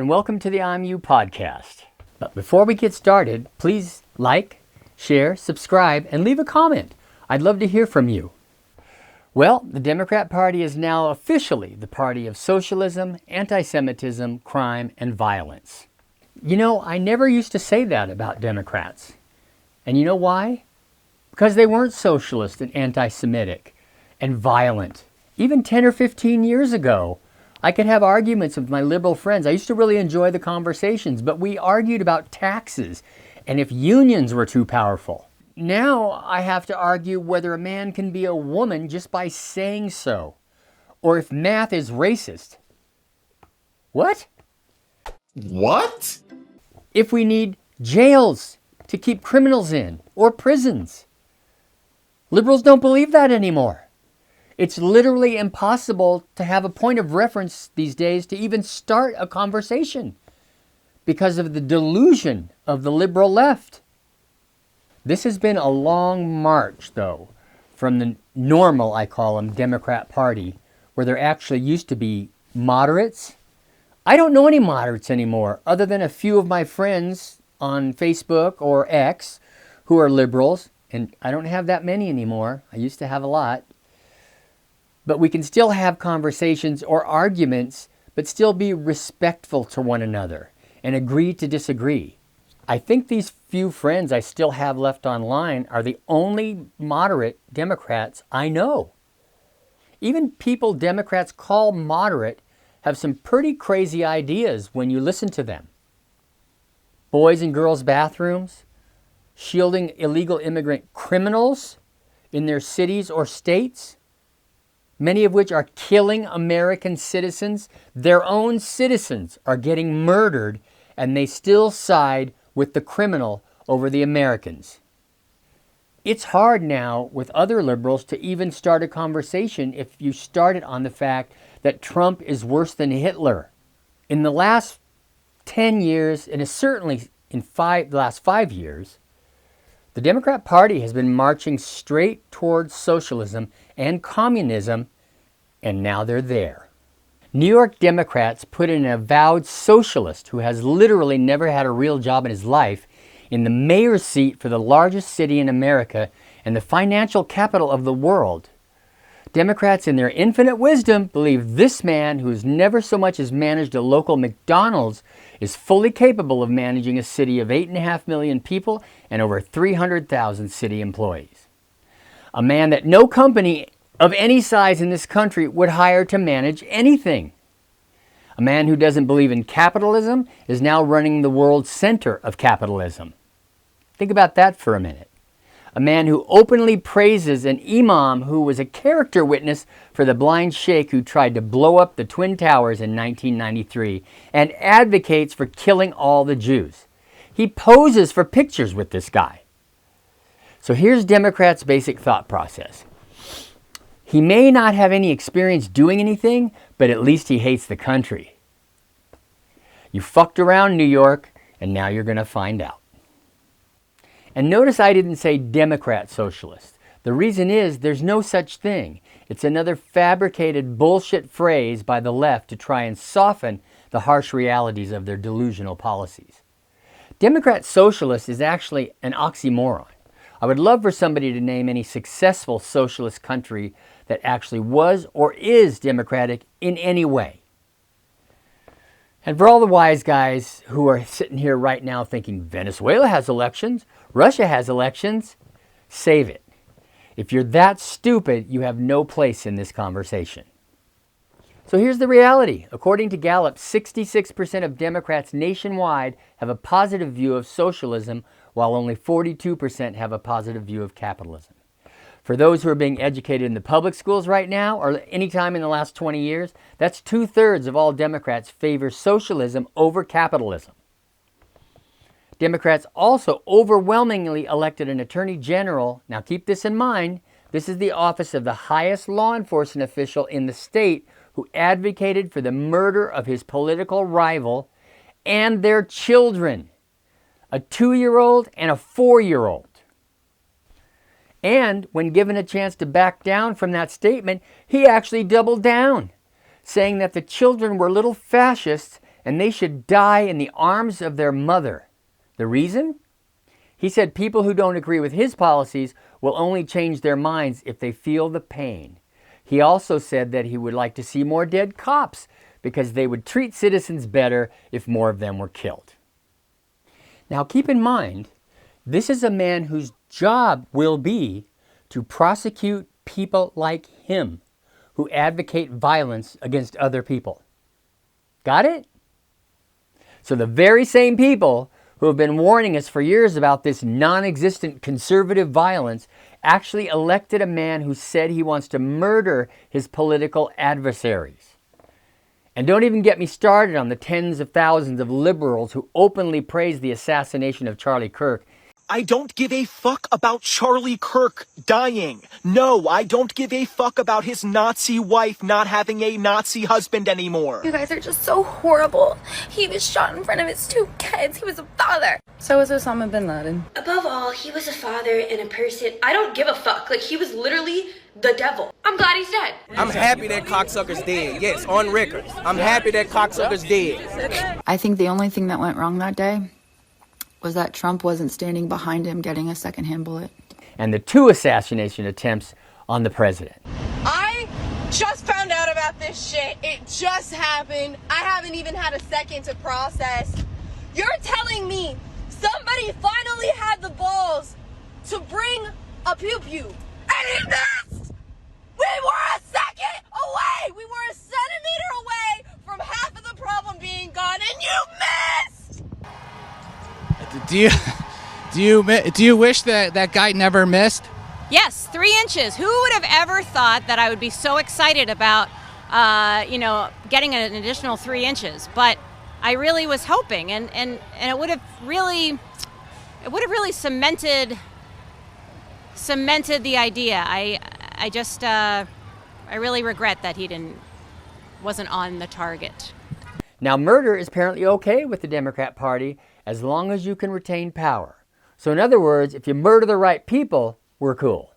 and welcome to the I'm You podcast. But before we get started, please like, share, subscribe, and leave a comment. I'd love to hear from you. Well, the Democrat Party is now officially the party of socialism, anti-Semitism, crime, and violence. You know, I never used to say that about Democrats. And you know why? Because they weren't socialist and anti-Semitic and violent. Even 10 or 15 years ago, I could have arguments with my liberal friends. I used to really enjoy the conversations, but we argued about taxes and if unions were too powerful. Now I have to argue whether a man can be a woman just by saying so, or if math is racist. What? What? If we need jails to keep criminals in, or prisons. Liberals don't believe that anymore. It's literally impossible to have a point of reference these days to even start a conversation because of the delusion of the liberal left. This has been a long march, though, from the normal, I call them, Democrat Party, where there actually used to be moderates. I don't know any moderates anymore, other than a few of my friends on Facebook or X who are liberals, and I don't have that many anymore. I used to have a lot. But we can still have conversations or arguments, but still be respectful to one another and agree to disagree. I think these few friends I still have left online are the only moderate Democrats I know. Even people Democrats call moderate have some pretty crazy ideas when you listen to them. Boys and girls bathrooms, shielding illegal immigrant criminals in their cities or states, many of which are killing American citizens. Their own citizens are getting murdered, and they still side with the criminal over the Americans. It's hard now with other liberals to even start a conversation if you start it on the fact that Trump is worse than Hitler. In the last 10 years, and certainly in the last 5 years, the Democrat Party has been marching straight towards socialism and communism, and now they're there. New York Democrats put in an avowed socialist who has literally never had a real job in his life in the mayor's seat for the largest city in America and the financial capital of the world. Democrats, in their infinite wisdom, believe this man, who's never so much as managed a local McDonald's, is fully capable of managing a city of 8.5 million people and over 300,000 city employees. A man that no company of any size in this country would hire to manage anything. A man who doesn't believe in capitalism is now running the world's center of capitalism. Think about that for a minute. A man who openly praises an imam who was a character witness for the blind sheikh who tried to blow up the Twin Towers in 1993 and advocates for killing all the Jews. He poses for pictures with this guy. So here's Democrats' basic thought process. He may not have any experience doing anything, but at least he hates the country. You fucked around, New York, and now you're going to find out. And notice I didn't say Democrat socialist. The reason is there's no such thing. It's another fabricated bullshit phrase by the left to try and soften the harsh realities of their delusional policies. Democrat socialist is actually an oxymoron. I would love for somebody to name any successful socialist country that actually was or is democratic in any way. And for all the wise guys who are sitting here right now thinking Venezuela has elections, Russia has elections, save it. If you're that stupid, you have no place in this conversation. So here's the reality. According to Gallup, 66% of Democrats nationwide have a positive view of socialism, while only 42% have a positive view of capitalism. For those who are being educated in the public schools right now, or any time in the last 20 years, that's 2/3 of all Democrats favor socialism over capitalism. Democrats also overwhelmingly elected an attorney general. Now keep this in mind. This is the office of the highest law enforcement official in the state who advocated for the murder of his political rival and their children, a 2-year-old and a 4-year-old. And when given a chance to back down from that statement, he actually doubled down, saying that the children were little fascists and they should die in the arms of their mother. The reason? He said people who don't agree with his policies will only change their minds if they feel the pain. He also said that he would like to see more dead cops because they would treat citizens better if more of them were killed. Now keep in mind, this is a man whose job will be to prosecute people like him who advocate violence against other people. Got it? So the very same people who have been warning us for years about this non-existent conservative violence actually elected a man who said he wants to murder his political adversaries. And don't even get me started on the tens of thousands of liberals who openly praise the assassination of Charlie Kirk. I don't give a fuck about Charlie Kirk dying. No, I don't give a fuck about his Nazi wife not having a Nazi husband anymore. You guys are just so horrible. He was shot in front of his 2 kids. He was a father. So was Osama bin Laden. Above all, he was a father and a person. I don't give a fuck. Like, he was literally the devil. I'm glad he's dead. I'm happy that cocksucker's dead. Yes, on record. I'm happy that cocksucker's dead. I think the only thing that went wrong that day was that Trump wasn't standing behind him getting a secondhand bullet. And the 2 assassination attempts on the president. I just found out about this shit. It just happened. I haven't even had a second to process. You're telling me somebody finally had the balls to bring a pew-pew, and he missed! We were a second away! We were a centimeter away from half of the problem being gone, and you missed! Do you wish that guy never missed? Yes, 3 inches. Who would have ever thought that I would be so excited about, getting an additional 3 inches? But I really was hoping, and it would have really cemented the idea. I really regret that he wasn't on the target. Now, murder is apparently okay with the Democrat Party as long as you can retain power. So in other words, if you murder the right people, we're cool.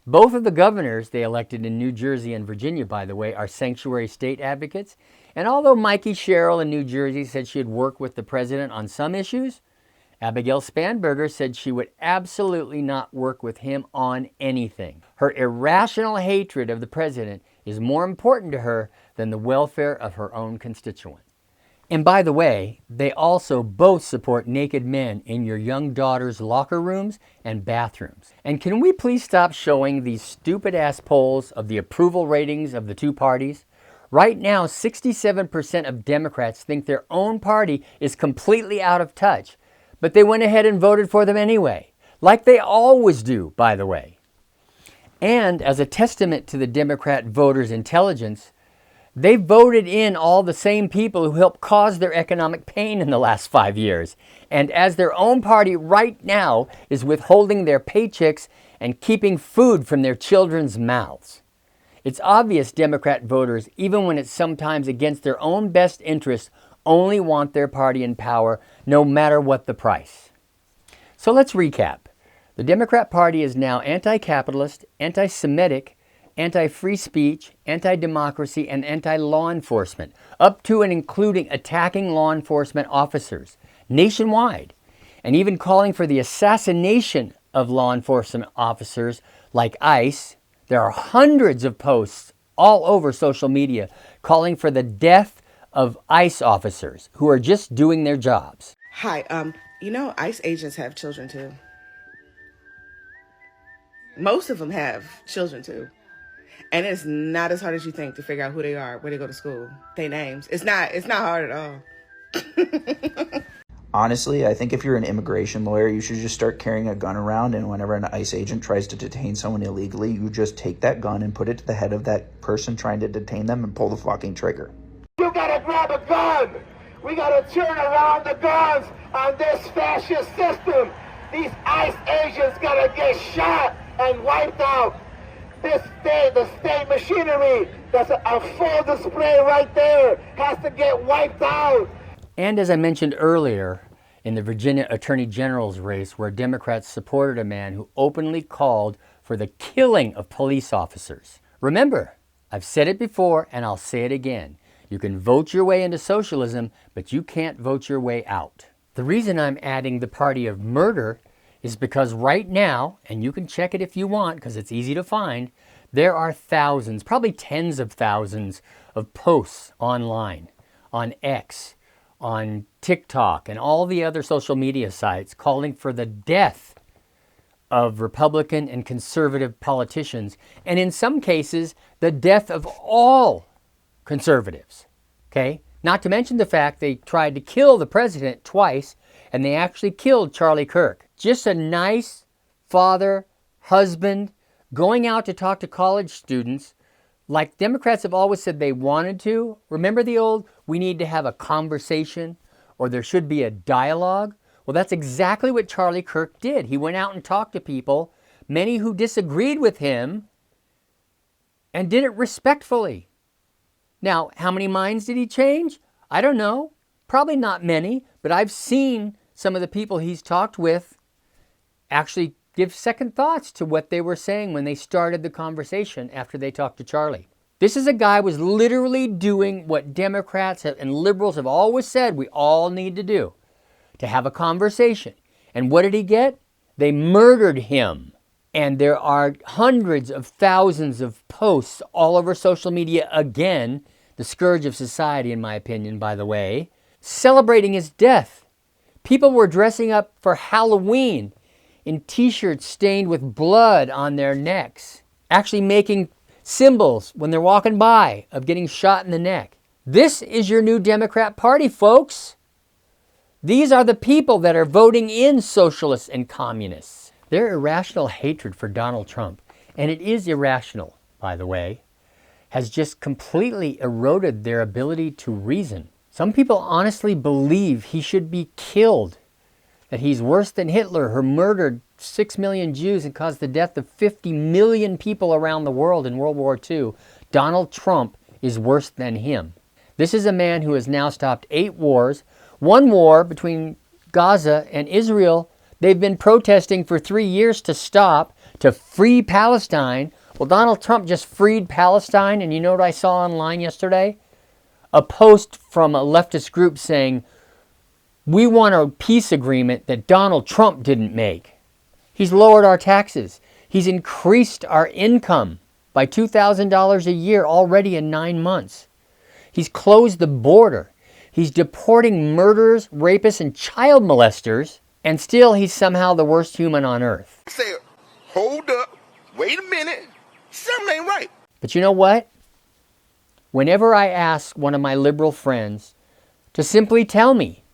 Both of the governors they elected in New Jersey and Virginia, by the way, are sanctuary state advocates. And although Mikey Sherrill in New Jersey said she'd work with the president on some issues, Abigail Spanberger said she would absolutely not work with him on anything. Her irrational hatred of the president is more important to her than the welfare of her own constituents. And by the way, they also both support naked men in your young daughter's locker rooms and bathrooms. And can we please stop showing these stupid-ass polls of the approval ratings of the 2 parties? Right now, 67% of Democrats think their own party is completely out of touch, but they went ahead and voted for them anyway, like they always do, by the way. And as a testament to the Democrat voters' intelligence, they voted in all the same people who helped cause their economic pain in the last 5 years. And as their own party right now is withholding their paychecks and keeping food from their children's mouths. It's obvious Democrat voters, even when it's sometimes against their own best interests, only want their party in power no matter what the price. So let's recap. The Democrat Party is now anti-capitalist, anti-Semitic, anti-free speech, anti-democracy, and anti-law enforcement, up to and including attacking law enforcement officers nationwide, and even calling for the assassination of law enforcement officers like ICE. There are hundreds of posts all over social media calling for the death of ICE officers who are just doing their jobs. Hi, ICE agents have children too. Most of them have children too. And it's not as hard as you think to figure out who they are, where they go to school, their names. It's not hard at all. Honestly, I think if you're an immigration lawyer, you should just start carrying a gun around, and whenever an ICE agent tries to detain someone illegally, you just take that gun and put it to the head of that person trying to detain them and pull the fucking trigger. You gotta grab a gun! We gotta turn around the guns on this fascist system! These ICE agents gotta get shot and wiped out! The state machinery, that's a full display right there, has to get wiped out! And as I mentioned earlier, in the Virginia Attorney General's race, where Democrats supported a man who openly called for the killing of police officers. Remember, I've said it before and I'll say it again. You can vote your way into socialism, but you can't vote your way out. The reason I'm adding the party of murder is because right now, and you can check it if you want because it's easy to find, there are thousands, probably tens of thousands of posts online, on X, on TikTok, and all the other social media sites calling for the death of Republican and conservative politicians, and in some cases, the death of all conservatives, okay? Not to mention the fact they tried to kill the president twice, and they actually killed Charlie Kirk. Just a nice father, husband, going out to talk to college students like Democrats have always said they wanted to. Remember the old, we need to have a conversation, or there should be a dialogue? Well, that's exactly what Charlie Kirk did. He went out and talked to people, many who disagreed with him, and did it respectfully. Now, how many minds did he change? I don't know. Probably not many, but I've seen some of the people he's talked with actually give second thoughts to what they were saying when they started the conversation after they talked to Charlie. This is a guy who was literally doing what Democrats and liberals have always said we all need to do, to have a conversation. And what did he get? They murdered him. And there are hundreds of thousands of posts all over social media, again, the scourge of society, in my opinion, by the way, celebrating his death. People were dressing up for Halloween in t-shirts stained with blood on their necks, actually making symbols when they're walking by of getting shot in the neck. This is your new Democrat Party, folks. These are the people that are voting in socialists and communists. Their irrational hatred for Donald Trump, and it is irrational, by the way, has just completely eroded their ability to reason. Some people honestly believe he should be killed, that he's worse than Hitler, who murdered 6 million Jews and caused the death of 50 million people around the world in World War II. Donald Trump is worse than him. This is a man who has now stopped 8 wars. One war between Gaza and Israel, they've been protesting for 3 years to stop, to free Palestine. Well, Donald Trump just freed Palestine, and you know what I saw online yesterday? A post from a leftist group saying, we want a peace agreement that Donald Trump didn't make. He's lowered our taxes. He's increased our income by $2,000 a year already in 9 months. He's closed the border. He's deporting murderers, rapists, and child molesters, and still he's somehow the worst human on earth. Say, hold up, wait a minute, something ain't right. But you know what? Whenever I ask one of my liberal friends to simply tell me,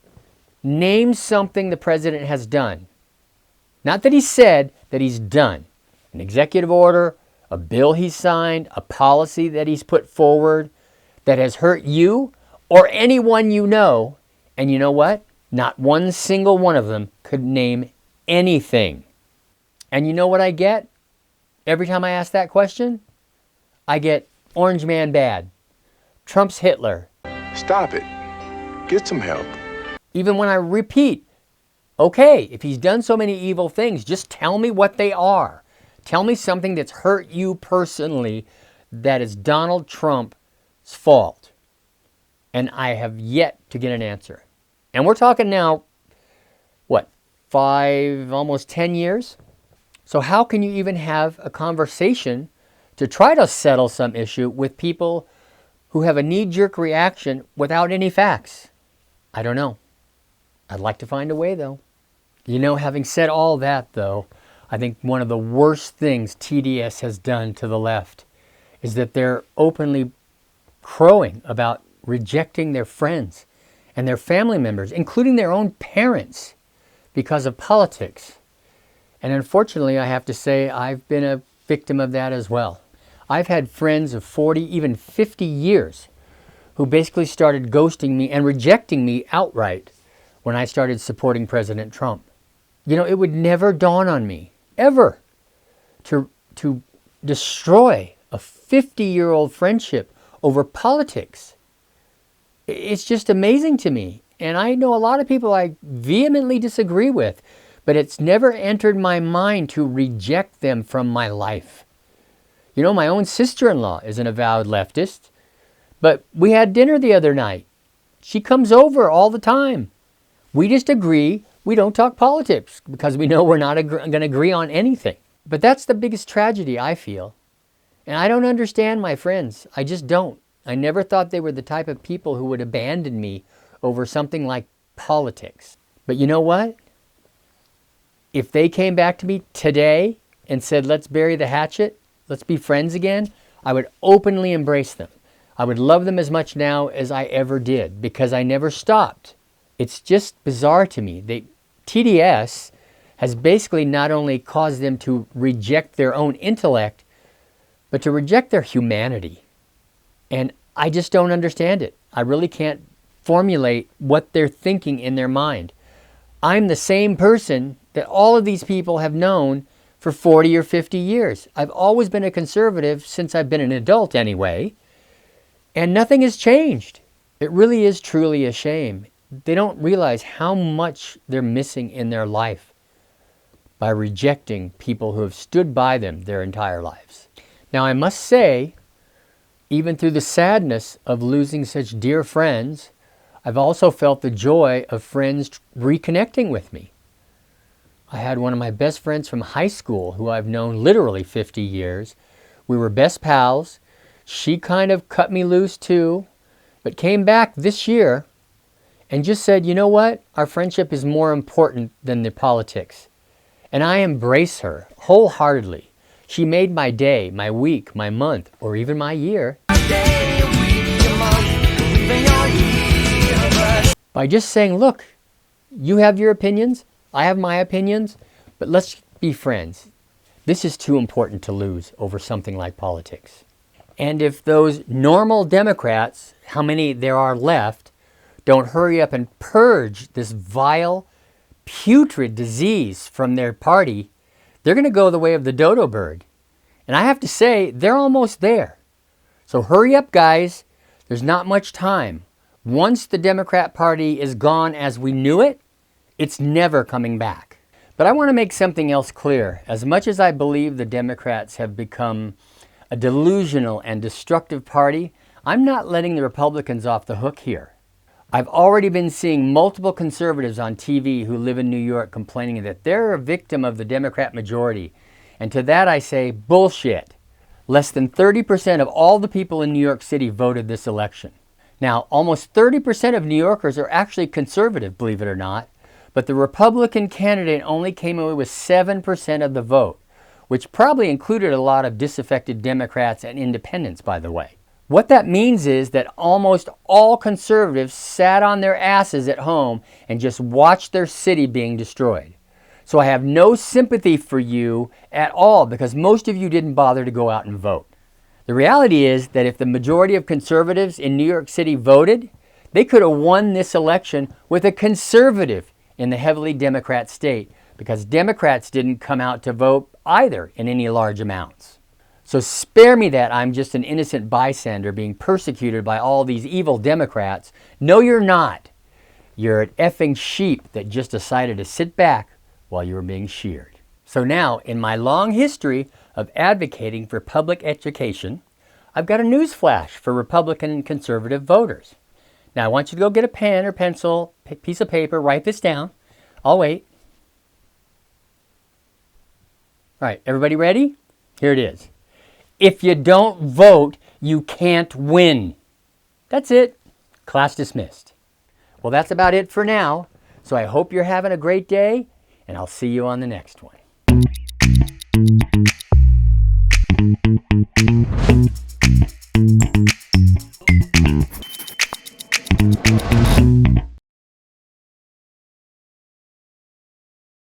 name something the president has done. Not that he said, that he's done. An executive order, a bill he's signed, a policy that he's put forward that has hurt you or anyone you know. And you know what? Not one single one of them could name anything. And you know what I get? Every time I ask that question, I get Orange Man bad. Trump's Hitler. Stop it. Get some help. Even when I repeat, okay, if he's done so many evil things, just tell me what they are. Tell me something that's hurt you personally that is Donald Trump's fault. And I have yet to get an answer. And we're talking now, what, 5, almost 10 years? So how can you even have a conversation to try to settle some issue with people who have a knee-jerk reaction without any facts? I don't know. I'd like to find a way, though. You know, having said all that, though, I think one of the worst things TDS has done to the left is that they're openly crowing about rejecting their friends and their family members, including their own parents, because of politics. And unfortunately, I have to say, I've been a victim of that as well. I've had friends of 40, even 50 years who basically started ghosting me and rejecting me outright when I started supporting President Trump. You know, it would never dawn on me, ever, to destroy a 50-year-old friendship over politics. It's just amazing to me. And I know a lot of people I vehemently disagree with, but it's never entered my mind to reject them from my life. You know, my own sister-in-law is an avowed leftist, But we had dinner the other night. She comes over all the time. We just agree we don't talk politics because we know we're not going to agree on anything. But that's the biggest tragedy, I feel. And I don't understand my friends. I just don't. I never thought they were the type of people who would abandon me over something like politics. But you know what? If they came back to me today and said, let's bury the hatchet, let's be friends again, I would openly embrace them. I would love them as much now as I ever did because I never stopped. It's just bizarre to me. TDS has basically not only caused them to reject their own intellect, but to reject their humanity. And I just don't understand it. I really can't formulate what they're thinking in their mind. I'm the same person that all of these people have known for 40 or 50 years. I've always been a conservative since I've been an adult anyway, and nothing has changed. It really is truly a shame. They don't realize how much they're missing in their life by rejecting people who have stood by them their entire lives. Now, I must say, even through the sadness of losing such dear friends, I've also felt the joy of friends reconnecting with me. I had one of my best friends from high school who I've known literally 50 years. We were best pals. She kind of cut me loose too, but came back this year and just said, you know what? Our friendship is more important than the politics. And I embrace her wholeheartedly. She made my day, my week, my month, or even my year. By just saying, look, you have your opinions, I have my opinions, but let's be friends. This is too important to lose over something like politics. And if those normal Democrats, how many there are left, don't hurry up and purge this vile, putrid disease from their party, they're going to go the way of the dodo bird. And I have to say, they're almost there. So hurry up, guys. There's not much time. Once the Democrat Party is gone as we knew it, it's never coming back. But I want to make something else clear. As much as I believe the Democrats have become a delusional and destructive party, I'm not letting the Republicans off the hook here. I've already been seeing multiple conservatives on TV who live in New York complaining that they're a victim of the Democrat majority. And to that I say, bullshit. Less than 30% of all the people in New York City voted this election. Now, almost 30% of New Yorkers are actually conservative, believe it or not, but the Republican candidate only came away with 7% of the vote, which probably included a lot of disaffected Democrats and independents, by the way. What that means is that almost all conservatives sat on their asses at home and just watched their city being destroyed. So I have no sympathy for you at all because most of you didn't bother to go out and vote. The reality is that if the majority of conservatives in New York City voted, they could have won this election with a conservative in the heavily Democrat state because Democrats didn't come out to vote either in any large amounts. So spare me that I'm just an innocent bystander being persecuted by all these evil Democrats. No, you're not. You're an effing sheep that just decided to sit back while you were being sheared. So now, in my long history of advocating for public education, I've got a news flash for Republican and conservative voters. Now, I want you to go get a pen or pencil, piece of paper, write this down. I'll wait. All right, everybody ready? Here it is. If you don't vote, you can't win. That's it. Class dismissed. Well, that's about it for now. So I hope you're having a great day, and I'll see you on the next one.